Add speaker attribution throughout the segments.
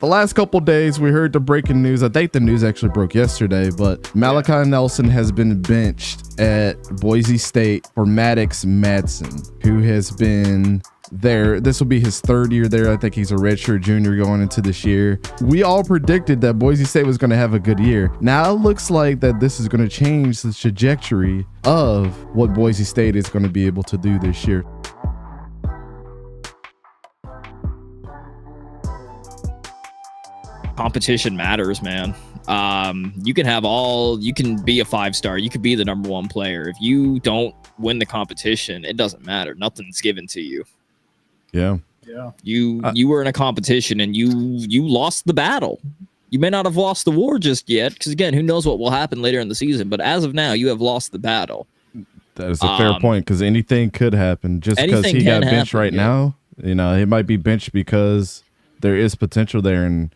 Speaker 1: The last couple days, we heard the breaking news. I think the news actually broke yesterday, but Malachai Nelson has been benched at Boise State for Maddux Madsen, who has been there. This will be his third year there. I think he's a redshirt junior going into this year. We all predicted that Boise State was going to have a good year. Now it looks like that this is going to change the trajectory of what Boise State is going to be able to do this year.
Speaker 2: Competition matters, man. You can be a 5-star, you could be the number 1 player. If you don't win the competition, it doesn't matter. Nothing's given to you.
Speaker 1: Yeah.
Speaker 2: You were in a competition and you lost the battle. You may not have lost the war just yet, because again, who knows what will happen later in the season, but as of now, you have lost the battle.
Speaker 1: That is a fair point, because anything could happen. Just because he got benched right now, he might be benched because there is potential there, and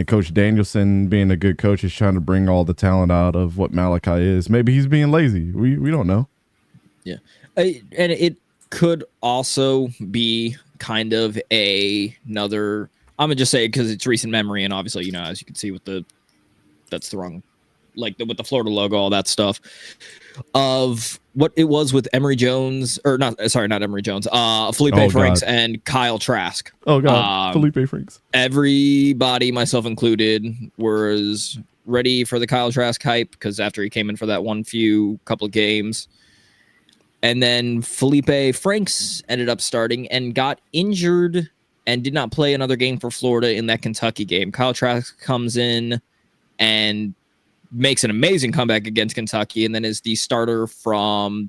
Speaker 1: Coach Danielson, being a good coach, is trying to bring all the talent out of what Malachai is. Maybe he's being lazy. We don't know.
Speaker 2: Yeah. And it could also be kind of another, I'm going to just say, because it's recent memory, and obviously, as you can see with that's the wrong, with the Florida logo, all that stuff, of what it was with Emory Jones, or not Emory Jones, Felipe Franks and Kyle Trask.
Speaker 1: Oh, God, Felipe Franks.
Speaker 2: Everybody, myself included, was ready for the Kyle Trask hype, because after he came in for that couple of games, and then Felipe Franks ended up starting and got injured and did not play another game for Florida in that Kentucky game. Kyle Trask comes in and makes an amazing comeback against Kentucky, and then is the starter from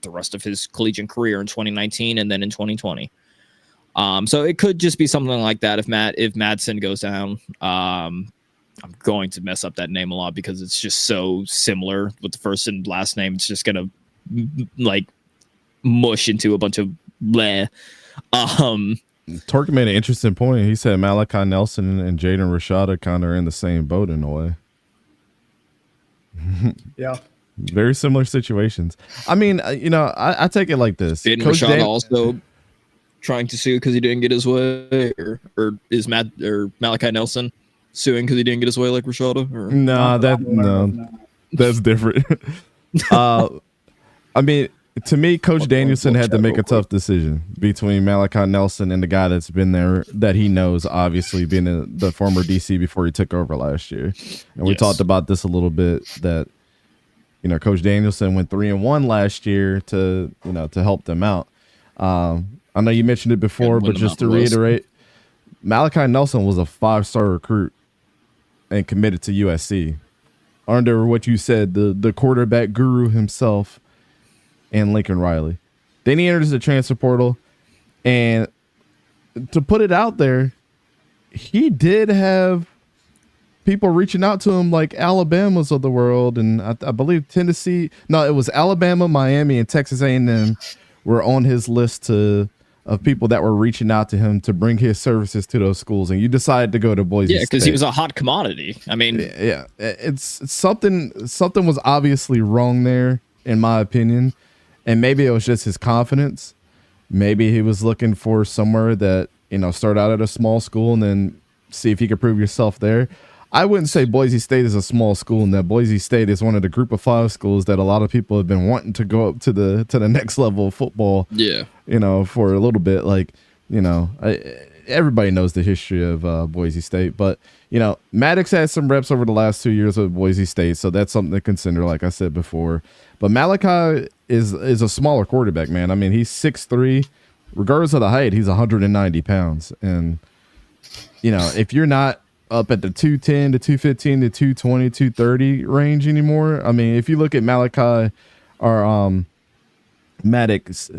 Speaker 2: the rest of his collegiate career in 2019 and then in 2020. So it could just be something like that if Madsen goes down. I'm going to mess up that name a lot because it's just so similar with the first and last name. It's just gonna mush into a bunch of bleh.
Speaker 1: Torque made an interesting point. He said Malachai Nelson and Jaden Rashada kind of are in the same boat in a way.
Speaker 3: Yeah.
Speaker 1: Very similar situations. I mean, I take it like this.
Speaker 2: Didn't Rashada also trying to sue because he didn't get his way, or is Malachai Nelson suing because he didn't get his way like Rashada?
Speaker 1: No, that's different. I mean, to me, Coach Danielson had to make a tough decision between Malachai Nelson and the guy that's been there that he knows, obviously being the former DC before he took over last year. And we talked about this a little bit, that, Coach Danielson went 3-1 last year to help them out. I know you mentioned it before, but just to reiterate, Malachai Nelson was a 5-star recruit and committed to USC under what you said, the quarterback guru himself, and Lincoln Riley. Then he enters the transfer portal, and to put it out there, he did have people reaching out to him like Alabama's of the world, and I believe Tennessee. No, it was Alabama, Miami, and Texas A&M were on his list of people that were reaching out to him to bring his services to those schools, and you decided to go to Boise State.
Speaker 2: Yeah, because he was a hot commodity. I mean,
Speaker 1: yeah, it's something was obviously wrong there, in my opinion. And maybe it was just his confidence. Maybe he was looking for somewhere that, start out at a small school and then see if he could prove yourself there. I wouldn't say Boise State is a small school, and that Boise State is one of the group of 5 schools that a lot of people have been wanting to go up to the next level of football.
Speaker 2: Yeah.
Speaker 1: For a little bit. Everybody knows the history of Boise State, but Maddux had some reps over the last 2 years of Boise State, so that's something to consider, like I said before. But Malachai is a smaller quarterback, man. I mean, he's 6'3". Regardless of the height, he's 190 pounds. And, if you're not up at the 210 to 215 to 220, 230 range anymore, I mean, if you look at Malachai or Maddux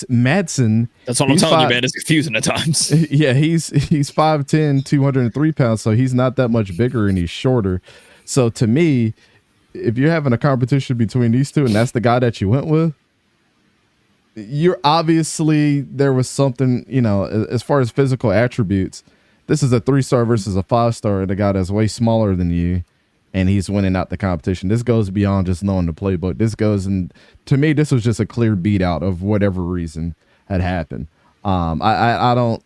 Speaker 1: Madsen.
Speaker 2: That's what I'm telling you, man. It's confusing at times.
Speaker 1: Yeah, he's 5'10", 203 pounds, so he's not that much bigger and he's shorter. So to me, if you're having a competition between these two and that's the guy that you went with, you're obviously, there was something, as far as physical attributes, this is a 3-star versus a 5-star, and a guy that's way smaller than you, and he's winning out the competition. This goes beyond just knowing the playbook. This goes, and to me, this was just a clear beat out of whatever reason had happened. I don't,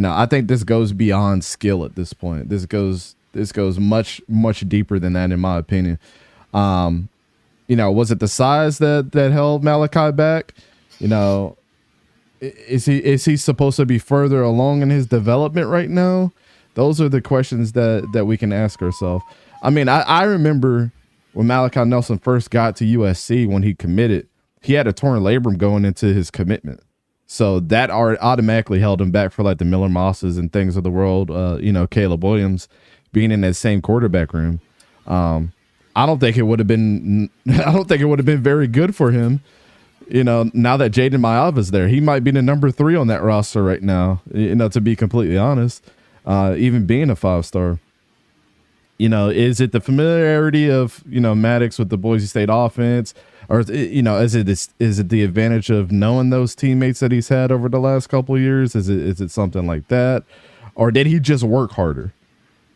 Speaker 1: I think this goes beyond skill at this point. This goes much deeper than that, in my opinion. Was it the size that held Malachai back? Is he supposed to be further along in his development right now? Those are the questions that we can ask ourselves. I mean, I remember when Malachi Nelson first got to USC, when he committed, he had a torn labrum going into his commitment. So that automatically held him back for like the Miller Mosses and things of the world, Caleb Williams being in that same quarterback room. I don't think it would have been very good for him. Now that Jaden Maiava's there, he might be the number 3 on that roster right now, to be completely honest, even being a 5-star. Is it the familiarity of, Maddux with the Boise State offense, or, is it the advantage of knowing those teammates that he's had over the last couple of years? Is it something like that, or did he just work harder?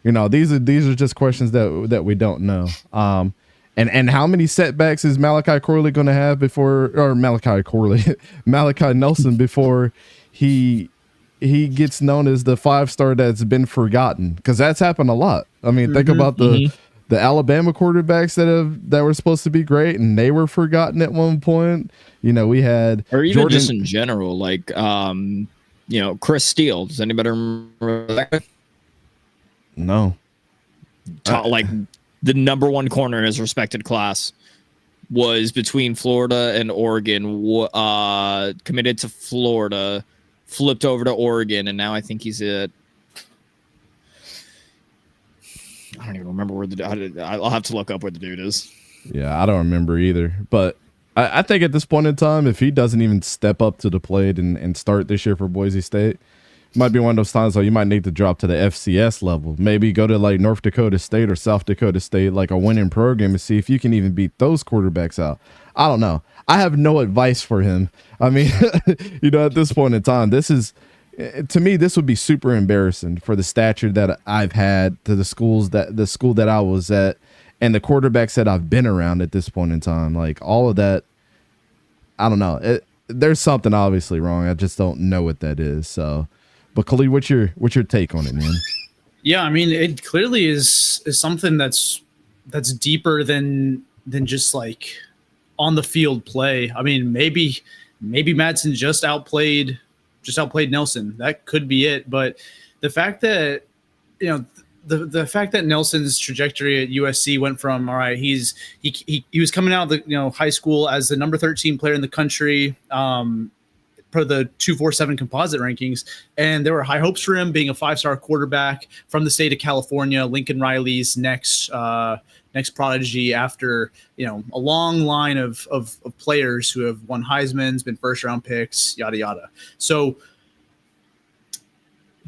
Speaker 1: These are just questions that we don't know. And how many setbacks is Malachi Nelson before he gets known as the 5-star that's been forgotten? Because that's happened a lot. I mean, think about the Alabama quarterbacks that were supposed to be great and they were forgotten at one point. We had,
Speaker 2: or even Jordan, just in general, like Chris Steele. Does anybody remember that?
Speaker 1: No.
Speaker 2: Like the number 1 corner in his respected class was between Florida and Oregon. Committed to Florida, flipped over to Oregon, and now I think he's at. I don't even remember where I'll have to look up where the dude is.
Speaker 1: Yeah, I don't remember either. But I think at this point in time, if he doesn't even step up to the plate and start this year for Boise State, it might be one of those times where you might need to drop to the FCS level. Maybe go to like North Dakota State or South Dakota State, like a winning program, and see if you can even beat those quarterbacks out. I don't know. I have no advice for him. I mean, at this point in time, to me, this would be super embarrassing for the stature that I've had, to the school that I was at, and the quarterbacks that I've been around at this point in time. Like all of that, I don't know. There's something obviously wrong. I just don't know what that is. So, but Khalid, what's your take on it, man?
Speaker 3: Yeah, I mean, it clearly is something that's deeper than just like on the field play. I mean, maybe Madsen just outplayed Nelson. That could be it. But the fact that, the fact that Nelson's trajectory at USC went from, all right, he was coming out of the high school as the number 13 player in the country, per the 247 composite rankings, and there were high hopes for him being a 5-star quarterback from the state of California, Lincoln Riley's next prodigy after a long line of players who have won Heisman's, been first-round picks, yada yada. So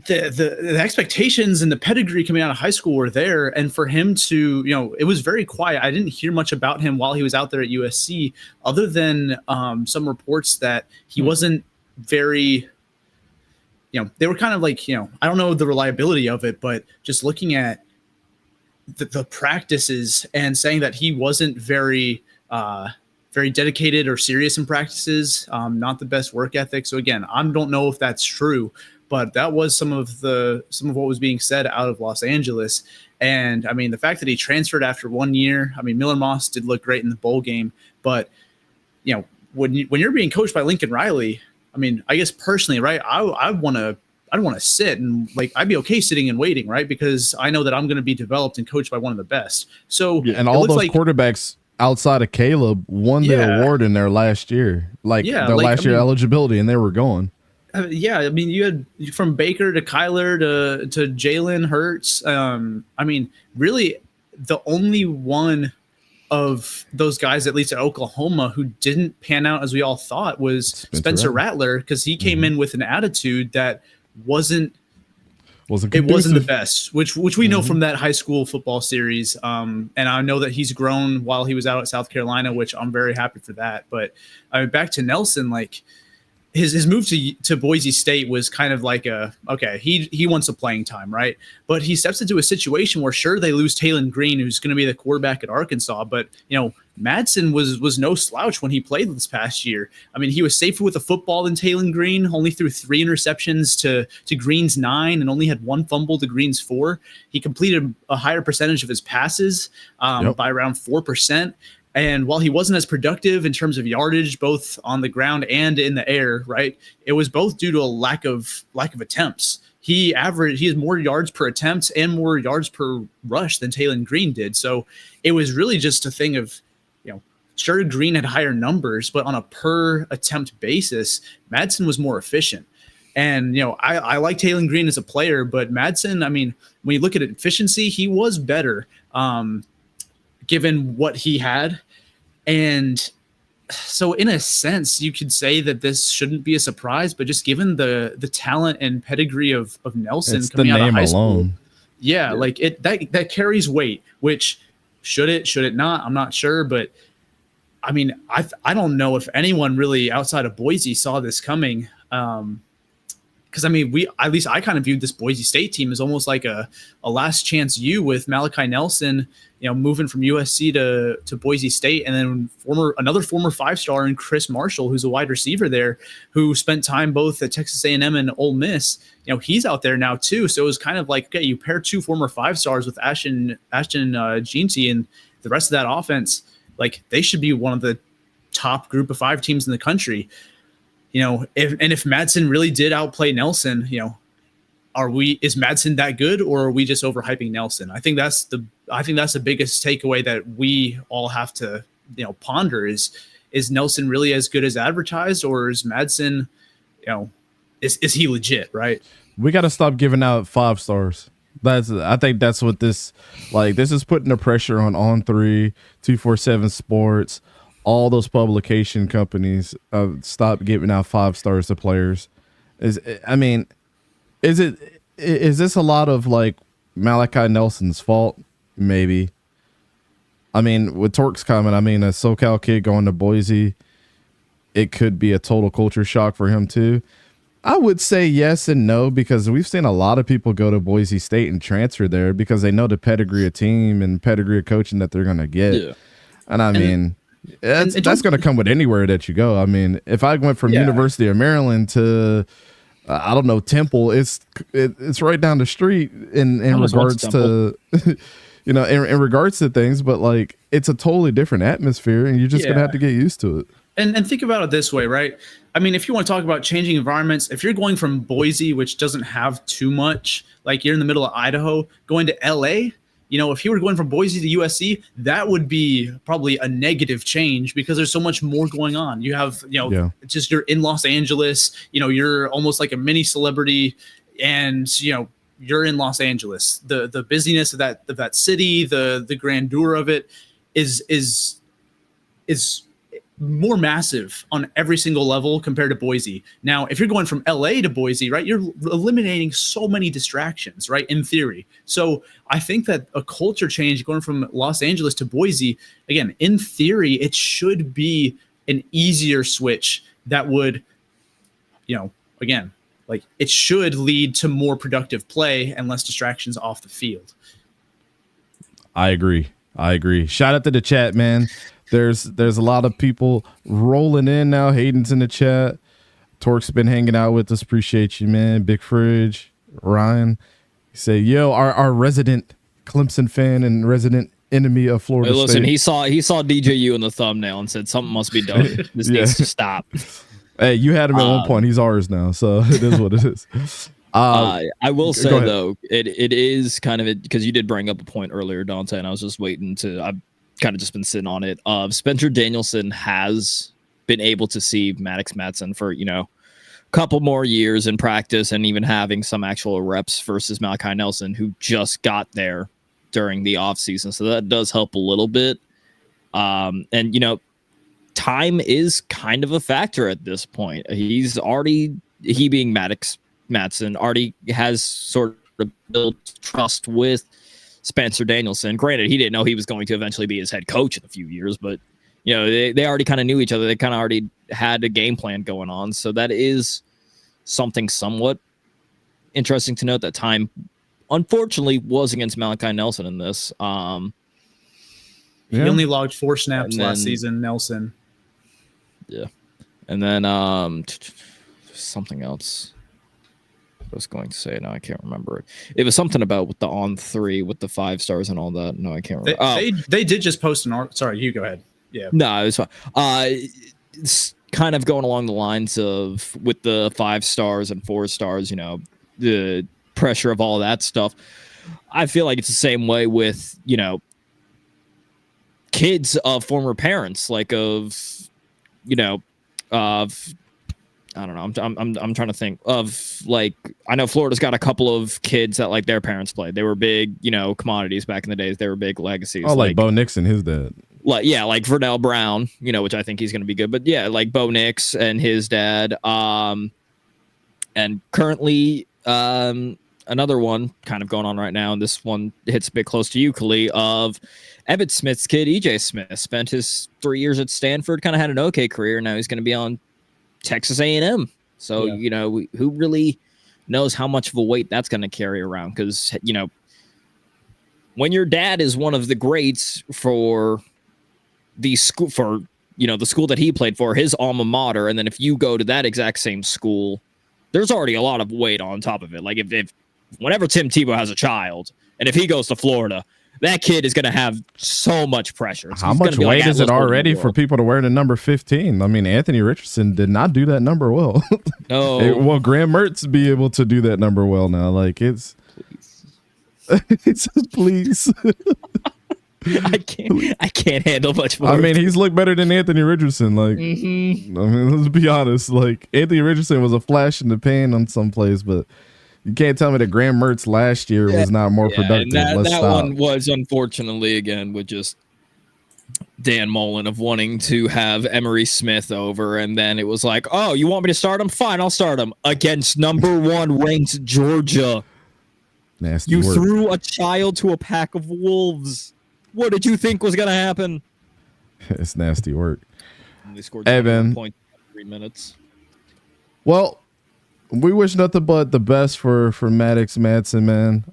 Speaker 3: the expectations and the pedigree coming out of high school were there, and for him to it was very quiet. I didn't hear much about him while he was out there at USC, other than some reports that he wasn't very, they were kind of like, I don't know the reliability of it, but just looking at the practices and saying that he wasn't very dedicated or serious in practices, not the best work ethic. So again, I don't know if that's true, but that was some of what was being said out of Los Angeles. And I mean, the fact that he transferred after 1 year, I mean, Miller Moss did look great in the bowl game, but when you're being coached by Lincoln Riley, I mean, I guess personally, right, I'd want to sit and I'd be okay sitting and waiting, right? Because I know that I'm going to be developed and coached by one of the best. So
Speaker 1: and all those quarterbacks outside of Caleb won the award in their last year, their last year eligibility, and they were going.
Speaker 3: I mean, you had from Baker to Kyler to Jalen Hurts. I mean, really, the only one of those guys, at least at Oklahoma, who didn't pan out as we all thought was Spencer Rattler, because he came in with an attitude that wasn't the best, which we know from that high school football series. And I know that he's grown while he was out at South Carolina, which I'm very happy for that. But back to Nelson, his move to Boise State was kind of like he wants a playing time, right? But he steps into a situation where sure, they lose Taylon Green, who's going to be the quarterback at Arkansas, but Madsen was no slouch when he played this past year. I mean, he was safer with the football than 𝗕𝘂𝘀 Green, only threw 3 interceptions to Green's 9 and only had 1 fumble to Green's 4. He completed a higher percentage of his passes by around 4%. And while he wasn't as productive in terms of yardage, both on the ground and in the air, right, it was both due to a lack of attempts. He has more yards per attempt and more yards per rush than 𝗕𝘂𝘀 Green did. So it was really just a thing of, sure, Green had higher numbers, but on a per attempt basis, Madsen was more efficient. And, I like 𝗕𝘂𝘀 Green as a player, but Madsen, I mean, when you look at efficiency, he was better given what he had. And so in a sense, you could say that this shouldn't be a surprise, but just given the talent and pedigree of Nelson
Speaker 1: it's
Speaker 3: coming out of high school,
Speaker 1: alone.
Speaker 3: Yeah, like that carries weight, which should it not? I'm not sure, but I mean, I don't know if anyone really outside of Boise saw this coming. Because I mean, I kind of viewed this Boise State team as almost like a last chance with Malachai Nelson, moving from USC to Boise State, and then another former 5-star in Chris Marshall, who's a wide receiver there, who spent time both at Texas A&M and Ole Miss. He's out there now too. So it was kind of like, okay, you pair 2 former 5-stars with Ashton Jeanty and the rest of that offense. Like, they should be one of the top group of 5 teams in the country. If Madsen really did outplay Nelson, is Madsen that good, or are we just overhyping Nelson? I think that's the biggest takeaway that we all have to, ponder is Nelson really as good as advertised, or is Madsen, is he legit, right?
Speaker 1: We got to stop giving out 5 stars. I think that's what this is putting the pressure on On3, 247 Sports, all those publication companies. Stop giving out 5 stars to players. Is this a lot of like Malachai Nelson's fault? Maybe. I mean, with Torque's comment, a SoCal kid going to Boise, it could be a total culture shock for him too. I would say yes and no, because we've seen a lot of people go to Boise State and transfer there because they know the pedigree of team and pedigree of coaching that they're going to get. Yeah. And that's going to come with anywhere that you go. I mean, if I went from University of Maryland to, I don't know, Temple, it's right down the street in regards to, in regards to things, but like, it's a totally different atmosphere and you're just going to have to get used to it.
Speaker 3: And think about it this way, right? I mean, if you want to talk about changing environments, if you're going from Boise, which doesn't have too much, like you're in the middle of Idaho, going to LA, if you were going from Boise to USC, that would be probably a negative change because there's so much more going on. You have, just you're in Los Angeles, you're almost like a mini celebrity, and you're in Los Angeles. The busyness of that city, the grandeur of it is more massive on every single level compared to Boise. Now, if you're going from LA to Boise, right, you're eliminating so many distractions, right, in theory. So I think that a culture change going from Los Angeles to Boise, again, in theory, it should be an easier switch that would, again, like it should lead to more productive play and less distractions off the field.
Speaker 1: I agree. Shout out to the chat, man. There's a lot of people rolling in now. Hayden's in the chat. Torque's been hanging out with us. Appreciate you, man. Big Fridge, Ryan. You say, yo, our resident Clemson fan and resident enemy of Florida State.
Speaker 2: Listen, he saw DJU in the thumbnail and said something must be done. This needs to stop.
Speaker 1: Hey, you had him at one point. He's ours now, so it is what it is.
Speaker 2: I will say though, it is kind of because you did bring up a point earlier, Dante, and I was just waiting to. I've kind of just been sitting on it. Spencer Danielson has been able to see Maddux Madsen for a couple more years in practice and even having some actual reps versus Malachai Nelson, who just got there during the offseason. So that does help a little bit. And time is kind of a factor at this point. He being Maddux Madsen already has sort of built trust with Spencer Danielson. Granted, he didn't know he was going to eventually be his head coach in a few years, but they already kind of knew each other. They kind of already had a game plan going on. So that is something somewhat interesting to note. That time, unfortunately, was against Malachai Nelson in this.
Speaker 3: He only logged 4 snaps
Speaker 2: And then-
Speaker 3: last season, Nelson.
Speaker 2: Yeah. And then something else I was going to say. Now I can't remember it. It was something about with the on 3 with the 5 stars and all that. No, I can't remember.
Speaker 3: They did just post an article. Sorry, you go ahead. Yeah.
Speaker 2: No, it was fine. It's kind of going along the lines of with the 5 stars and 4 stars, you know, the pressure of all that stuff. I feel like it's the same way with, you know, kids of former parents, like of, you know, of I don't know. I'm trying to think of, like, I know Florida's got a couple of kids that like their parents played. They were big, you know, commodities back in the days. They were big legacies.
Speaker 1: Oh, like Bo Nix and his dad.
Speaker 2: Like, yeah, like Verdell Brown, you know, which I think he's going to be good. But yeah, like Bo Nix and his dad. And currently, another one kind of going on right now, and this one hits a bit close to you, 𝗂𝘂𝘀𝗀𝗀𝗀, of Emmitt Smith's kid, EJ Smith. Spent his 3 years at Stanford, kind of had an okay career. Now he's going to be on Texas A&M. So, you know, who really knows how much of a weight that's going to carry around? Because, you know, when your dad is one of the greats for the school, for, you know, the school that he played for, his alma mater, and then if you go to that exact same school, there's already a lot of weight on top of it. Like if whenever Tim Tebow has a child, and if he goes to Florida, that kid is going to have so much pressure.
Speaker 1: How much weight is it already for people to wear the number 15? I mean, Anthony Richardson did not do that number well.
Speaker 2: No.
Speaker 1: Well, Graham Mertz be able to do that number well now. Like, it's please.
Speaker 2: I can't handle much more.
Speaker 1: I mean, he's looked better than Anthony Richardson. Like, I mean, let's be honest. Like, Anthony Richardson was a flash in the pan on some plays, but you can't tell me that Graham Mertz last year was not more productive.
Speaker 2: That one was, unfortunately, again, with just Dan Mullen of wanting to have Emery Smith over, and then it was like, oh, you want me to start him? Fine, I'll start him against number 1 ranked Georgia.
Speaker 1: Nasty
Speaker 2: You
Speaker 1: work.
Speaker 2: threw a child to a pack of wolves. What did you think was going to happen?
Speaker 1: It's nasty work.
Speaker 2: And they scored
Speaker 1: Evan.
Speaker 2: 3 minutes.
Speaker 1: Well, we wish nothing but the best for Maddux Madsen, man.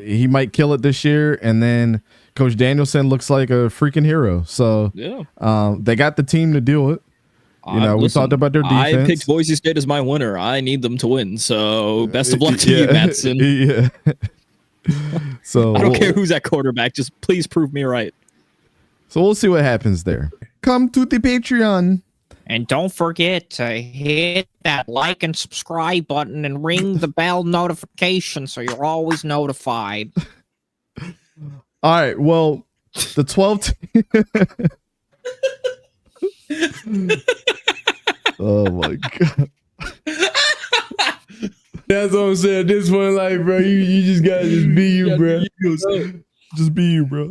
Speaker 1: He might kill it this year, and then Coach Danielson looks like a freaking hero. So
Speaker 2: Yeah.
Speaker 1: they got the team to do it. You know, we talked about their defense.
Speaker 2: I picked Boise State as my winner. I need them to win. So best of luck to you, Madsen.
Speaker 1: Yeah. So
Speaker 2: I don't care who's at quarterback. Just please prove me right.
Speaker 1: So we'll see what happens there. Come to the Patreon.
Speaker 4: And don't forget to hit that like and subscribe button and ring the bell notification so you're always notified.
Speaker 1: All right. Well, the 12th. Oh my god. That's what I'm saying. At this point, like, bro, you just gotta just be you, bro. Just be you, bro.